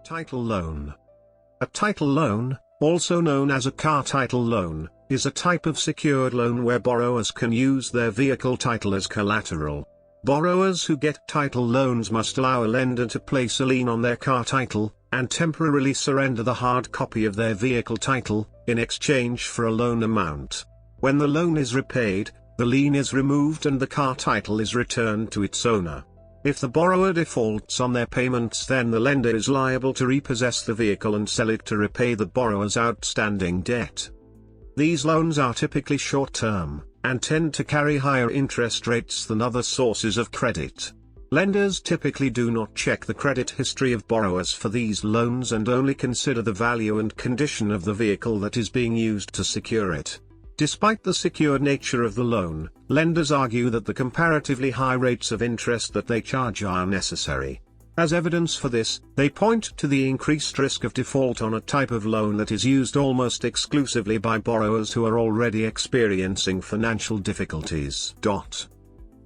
Title loan. A title loan, also known as a car title loan, is a type of secured loan where borrowers can use their vehicle title as collateral. Borrowers who get title loans must allow a lender to place a lien on their car title, and temporarily surrender the hard copy of their vehicle title, in exchange for a loan amount. When the loan is repaid, the lien is removed and the car title is returned to its owner. If the borrower defaults on their payments, then the lender is liable to repossess the vehicle and sell it to repay the borrower's outstanding debt. These loans are typically short-term, and tend to carry higher interest rates than other sources of credit. Lenders typically do not check the credit history of borrowers for these loans and only consider the value and condition of the vehicle that is being used to secure it. Despite the secured nature of the loan, lenders argue that the comparatively high rates of interest that they charge are necessary. As evidence for this, they point to the increased risk of default on a type of loan that is used almost exclusively by borrowers who are already experiencing financial difficulties.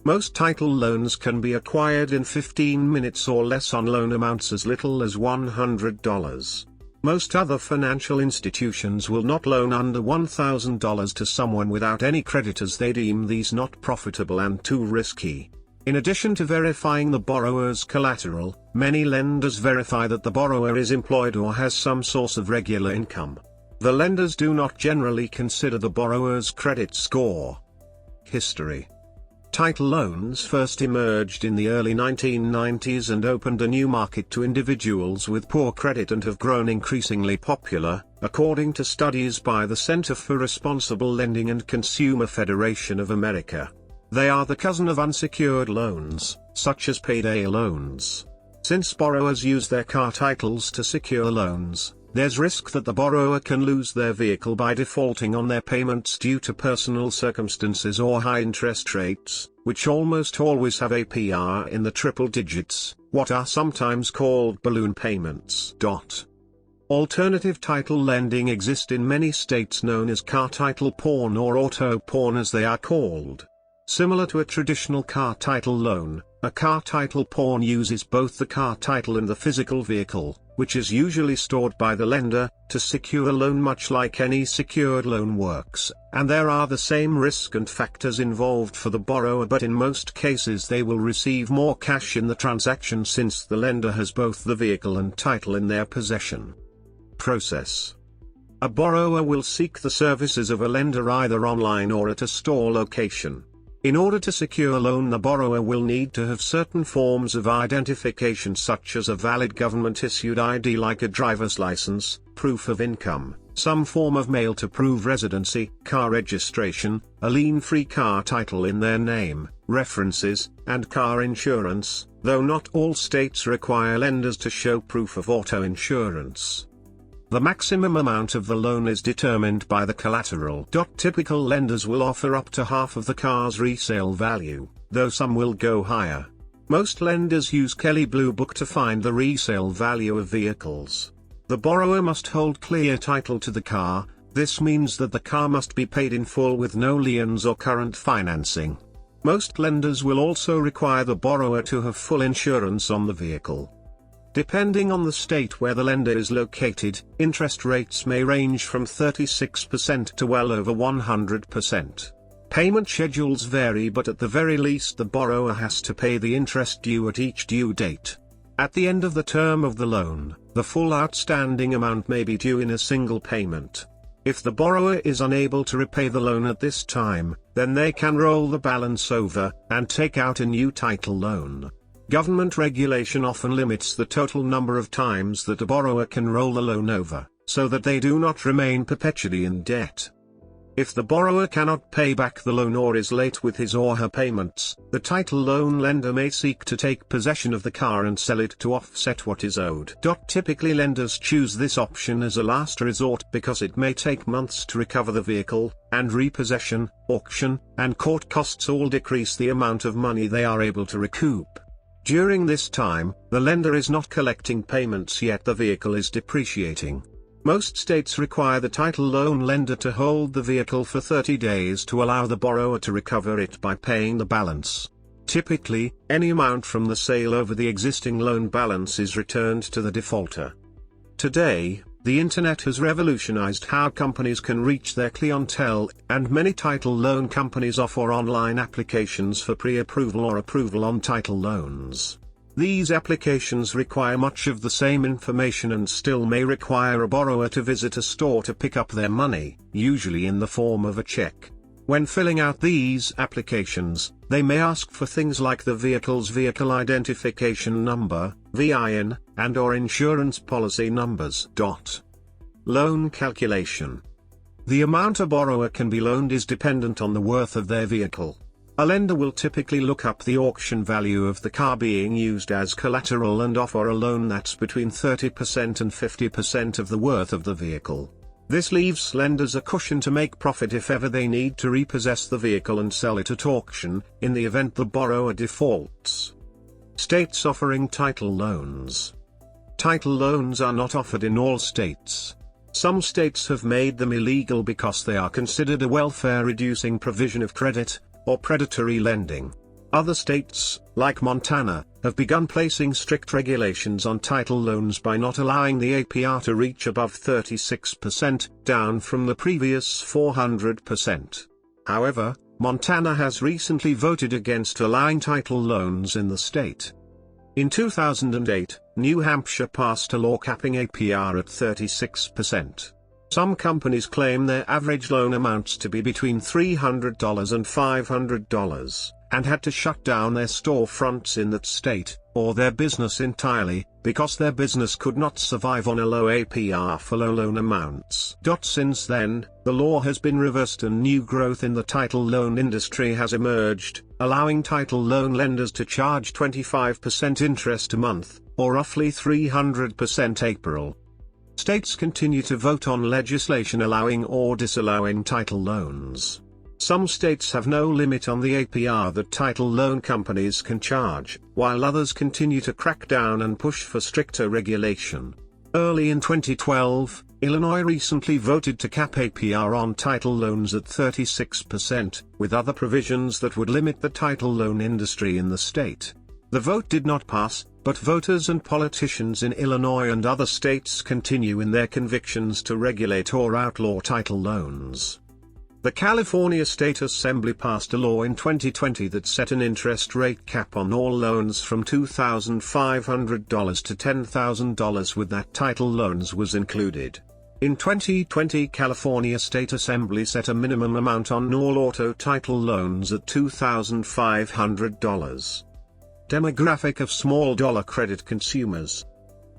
Most title loans can be acquired in 15 minutes or less on loan amounts as little as $100. Most other financial institutions will not loan under $1,000 to someone without any credit, as they deem these not profitable and too risky. In addition to verifying the borrower's collateral, many lenders verify that the borrower is employed or has some source of regular income. The lenders do not generally consider the borrower's credit score. History. Title loans first emerged in the early 1990s and opened a new market to individuals with poor credit and have grown increasingly popular, according to studies by the Center for Responsible Lending and Consumer Federation of America. They are the cousin of unsecured loans, such as payday loans. Since borrowers use their car titles to secure loans, there's risk that the borrower can lose their vehicle by defaulting on their payments due to personal circumstances or high interest rates, which almost always have APR in the triple digits, what are sometimes called balloon payments. Alternative title lending exist in many states, known as car title pawn or auto pawn as they are called. Similar to a traditional car title loan, a car title pawn uses both the car title and the physical vehicle, which is usually stored by the lender, to secure a loan much like any secured loan works, and there are the same risk and factors involved for the borrower, but in most cases they will receive more cash in the transaction since the lender has both the vehicle and title in their possession. Process. A borrower will seek the services of a lender either online or at a store location. In order to secure a loan, the borrower will need to have certain forms of identification such as a valid government-issued ID like a driver's license, proof of income, some form of mail to prove residency, car registration, a lien-free car title in their name, references, and car insurance, though not all states require lenders to show proof of auto insurance. The maximum amount of the loan is determined by the collateral. Typical lenders will offer up to half of the car's resale value, though some will go higher. Most lenders use Kelley Blue Book to find the resale value of vehicles. The borrower must hold clear title to the car. This means that the car must be paid in full with no liens or current financing. Most lenders will also require the borrower to have full insurance on the vehicle. Depending on the state where the lender is located, interest rates may range from 36% to well over 100%. Payment schedules vary, but at the very least the borrower has to pay the interest due at each due date. At the end of the term of the loan, the full outstanding amount may be due in a single payment. If the borrower is unable to repay the loan at this time, then they can roll the balance over, and take out a new title loan. Government regulation often limits the total number of times that a borrower can roll the loan over, so that they do not remain perpetually in debt. If the borrower cannot pay back the loan or is late with his or her payments, the title loan lender may seek to take possession of the car and sell it to offset what is owed. Typically lenders choose this option as a last resort because it may take months to recover the vehicle, and repossession, auction, and court costs all decrease the amount of money they are able to recoup. During this time, the lender is not collecting payments, yet the vehicle is depreciating. Most states require the title loan lender to hold the vehicle for 30 days to allow the borrower to recover it by paying the balance. Typically, any amount from the sale over the existing loan balance is returned to the defaulter. Today, the internet has revolutionized how companies can reach their clientele, and many title loan companies offer online applications for pre-approval or approval on title loans. These applications require much of the same information and still may require a borrower to visit a store to pick up their money, usually in the form of a check. When filling out these applications, they may ask for things like the vehicle's vehicle identification number, VIN, and/or insurance policy numbers. Loan calculation. The amount a borrower can be loaned is dependent on the worth of their vehicle. A lender will typically look up the auction value of the car being used as collateral and offer a loan that's between 30% and 50% of the worth of the vehicle. This leaves lenders a cushion to make profit if ever they need to repossess the vehicle and sell it at auction, in the event the borrower defaults. States offering title loans. Title loans are not offered in all states. Some states have made them illegal because they are considered a welfare-reducing provision of credit, or predatory lending. Other states, like Montana, have begun placing strict regulations on title loans by not allowing the APR to reach above 36%, down from the previous 400%. However, Montana has recently voted against allowing title loans in the state. In 2008, New Hampshire passed a law capping APR at 36%. Some companies claim their average loan amounts to be between $300 and $500, and had to shut down their storefronts in that state, or their business entirely, because their business could not survive on a low APR for low loan amounts. Since then, the law has been reversed and new growth in the title loan industry has emerged, allowing title loan lenders to charge 25% interest a month, or roughly 300% April. States continue to vote on legislation allowing or disallowing title loans. Some states have no limit on the APR that title loan companies can charge, while others continue to crack down and push for stricter regulation. Early in 2012, Illinois recently voted to cap APR on title loans at 36%, with other provisions that would limit the title loan industry in the state. The vote did not pass, but voters and politicians in Illinois and other states continue in their convictions to regulate or outlaw title loans. The California State Assembly passed a law in 2020 that set an interest rate cap on all loans from $2,500 to $10,000 with that title loans was included. In 2020, California State Assembly set a minimum amount on all auto title loans at $2,500. Demographic of small dollar credit consumers.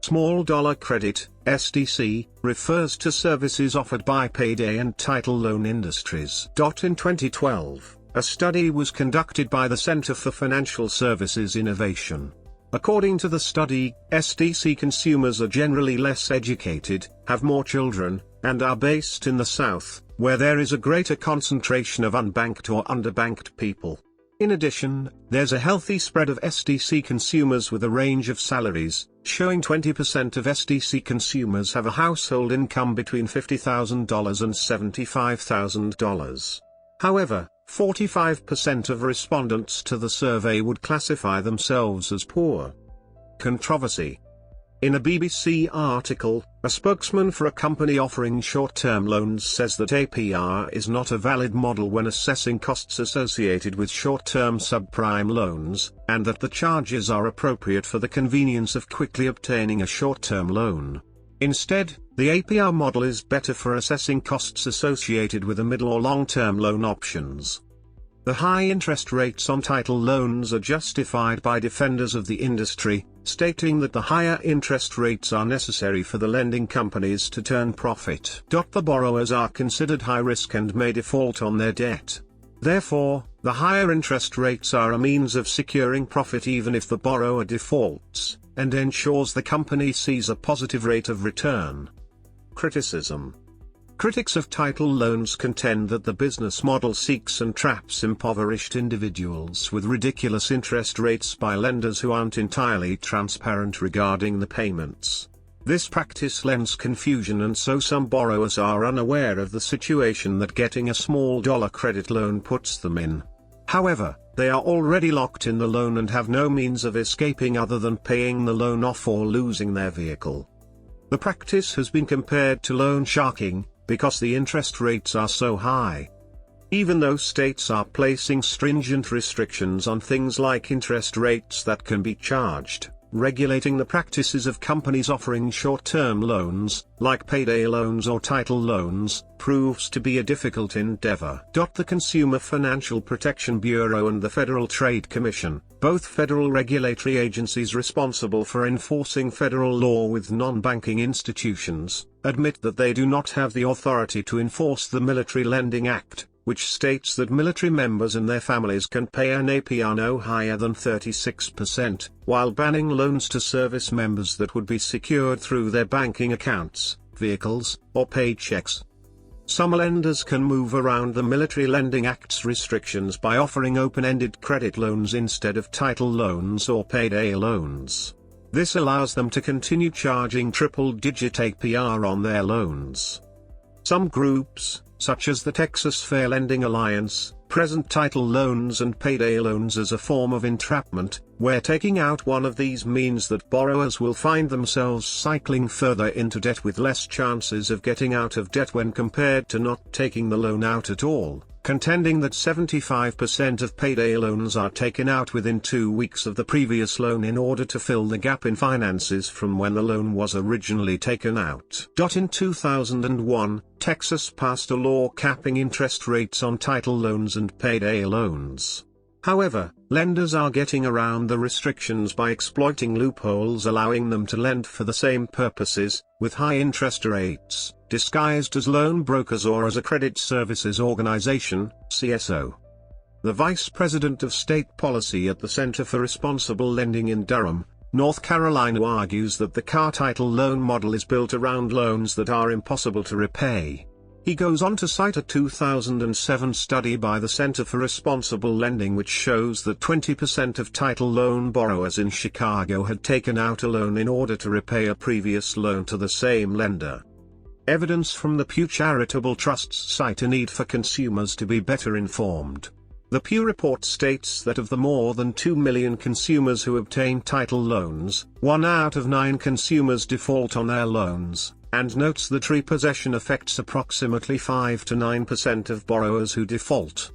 Small dollar credit, SDC, refers to services offered by Payday and title loan industries. In 2012, a study was conducted by the Center for Financial Services Innovation. According to the study, SDC consumers are generally less educated, have more children, and are based in the South, where there is a greater concentration of unbanked or underbanked people. In addition, there's a healthy spread of SDC consumers with a range of salaries, showing 20% of SDC consumers have a household income between $50,000 and $75,000. However, 45% of respondents to the survey would classify themselves as poor. Controversy. In a BBC article, a spokesman for a company offering short-term loans says that APR is not a valid model when assessing costs associated with short-term subprime loans, and that the charges are appropriate for the convenience of quickly obtaining a short-term loan. Instead, the APR model is better for assessing costs associated with a middle or long-term loan options. The high interest rates on title loans are justified by defenders of the industry, stating that the higher interest rates are necessary for the lending companies to turn profit. The borrowers are considered high risk and may default on their debt. Therefore, the higher interest rates are a means of securing profit even if the borrower defaults, and ensures the company sees a positive rate of return. Criticism. Critics of title loans contend that the business model seeks and traps impoverished individuals with ridiculous interest rates by lenders who aren't entirely transparent regarding the payments. This practice lends confusion, and so some borrowers are unaware of the situation that getting a small dollar credit loan puts them in. However, they are already locked in the loan and have no means of escaping other than paying the loan off or losing their vehicle. The practice has been compared to loan sharking, because the interest rates are so high. Even though states are placing stringent restrictions on things like interest rates that can be charged, regulating the practices of companies offering short-term loans, like payday loans or title loans, proves to be a difficult endeavor. The Consumer Financial Protection Bureau and the Federal Trade Commission, both federal regulatory agencies responsible for enforcing federal law with non-banking institutions, admit that they do not have the authority to enforce the Military Lending Act, which states that military members and their families can pay an APR no higher than 36%, while banning loans to service members that would be secured through their banking accounts, vehicles, or paychecks. Some lenders can move around the Military Lending Act's restrictions by offering open-ended credit loans instead of title loans or payday loans. This allows them to continue charging triple-digit APR on their loans. Some groups, such as the Texas Fair Lending Alliance, present title loans and payday loans as a form of entrapment, where taking out one of these means that borrowers will find themselves cycling further into debt with less chances of getting out of debt when compared to not taking the loan out at all, contending that 75% of payday loans are taken out within 2 weeks of the previous loan in order to fill the gap in finances from when the loan was originally taken out. In 2001, Texas passed a law capping interest rates on title loans and payday loans. However, lenders are getting around the restrictions by exploiting loopholes allowing them to lend for the same purposes, with high interest rates, disguised as loan brokers or as a credit services organization, CSO. The Vice President of State Policy at the Center for Responsible Lending in Durham, North Carolina argues that the car title loan model is built around loans that are impossible to repay. He goes on to cite a 2007 study by the Center for Responsible Lending which shows that 20% of title loan borrowers in Chicago had taken out a loan in order to repay a previous loan to the same lender. Evidence from the Pew Charitable Trusts cite a need for consumers to be better informed. The Pew report states that of the more than 2 million consumers who obtain title loans, 1 out of 9 consumers default on their loans, and notes that repossession affects approximately 5 to 9% of borrowers who default.